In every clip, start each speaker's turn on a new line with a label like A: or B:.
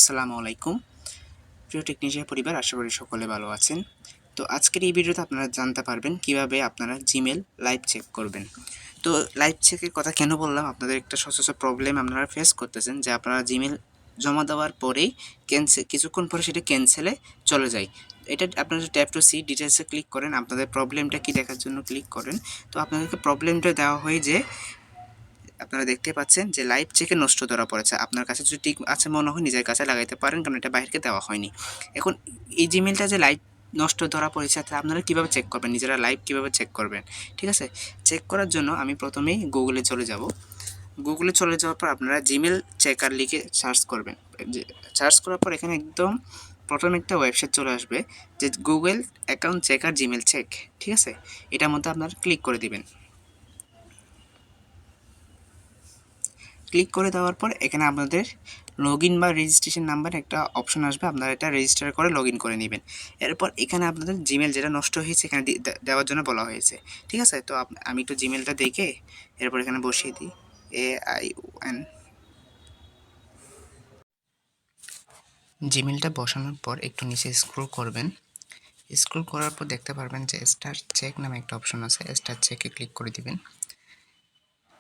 A: আসসালামু আলাইকুম প্রিয় টেকনিশিয়ান পরিবার, আশা করি সকলে ভালো আছেন। তো আজকের এই ভিডিওতে আপনারা জানতে পারবেন কিভাবে আপনারা জিমেল লাইভ চেক করবেন। তো লাইভ চেকের কথা কেন বললাম, আপনাদের একটা সচরাচর প্রবলেম আপনারা ফেস করতেছেন যে আপনারা জিমেল জমা দেওয়ার পরেই কিছুক্ষণ পরে সেটা ক্যান্সেলে চলে যায়। এটা আপনারা ট্যাপ টু সি ডিটেলসে ক্লিক করেন, আপনাদের প্রবলেমটা কি দেখার জন্য ক্লিক করেন। তো আপনাদেরকে প্রবলেমটা দেওয়া হয় যে আপনারা দেখতে পাচ্ছেন যে লাইভ চেকে নষ্ট ধরা পড়েছে। আপনার কাছে যদি ঠিক আছে মনে হয় নিজের কাছে লাগাইতে পারেন, কারণ এটা বাইরেকে দেওয়া হয়নি। এখন এই জিমেলটা যে লাইভ নষ্ট ধরা পড়েছে, তাহলে আপনারা কীভাবে চেক করবেন, নিজেরা লাইভ কীভাবে চেক করবেন? ঠিক আছে, চেক করার জন্য আমি প্রথমেই গুগলে চলে যাব। গুগলে চলে যাওয়ার পর আপনারা জিমেল চেকার লিখে সার্চ করবেন। সার্চ করার পর এখানে একদম প্রথমে একটা ওয়েবসাইট চলে আসবে যে Google account checker Gmail check. ঠিক আছে, এটার মধ্যে আপনারা ক্লিক করে দিবেন। ক্লিক করে দেওয়ার পর এখানে আপনাদের লগইন বা রেজিস্ট্রেশন নাম্বার একটা অপশন আসবে, আপনারা এটা রেজিস্টার করে লগইন করে নেবেন। এরপর এখানে আপনাদের জিমেল যেটা নষ্ট হয়েছে এখানে দেওয়ার জন্য বলা হয়েছে। ঠিক আছে, তো আমি একটু জিমেলটা দেখে এরপর এখানে বসিয়ে দিই AION। জিমেলটা বসানোর পর একটু নিচে স্ক্রল করবেন। স্ক্রল করার পর দেখতে পারবেন যে স্টার চেক নামে একটা অপশন আছে, স্টার চেকে ক্লিক করে দিবেন।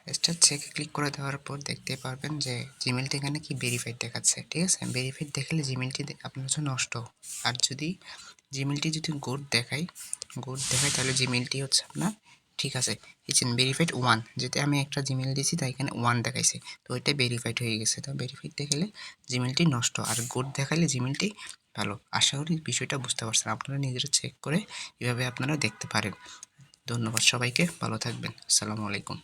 A: স্টার চেকে ক্লিক করে দেওয়ার পর দেখতে পারবেন যে জিমেলটি এখানে কি ভেরিফাইড দেখাচ্ছে। ঠিক আছে, ভেরিফাইড দেখালে জিমেলটি আপনার হচ্ছে নষ্ট। আর যদি জিমেলটি যদি গুড দেখায় তাহলে জিমেলটি হচ্ছে আপনার ঠিক আছে। দেখছেন ভেরিফাইড 1, যেতে আমি একটা জিমেল দিয়েছি তাই এখানে 1 দেখাইছে, তো ওইটা ভেরিফাইড হয়ে গেছে। তো ভেরিফাইড দেখালে জিমেলটি নষ্ট, আর গুড দেখালে জিমেলটি ভালো। আশা করি বিষয়টা বুঝতে পারছেন। আপনারা নিজেরা চেক করে এভাবে আপনারা দেখতে পারেন। ধন্যবাদ সবাইকে, ভালো থাকবেন। আসসালামু আলাইকুম।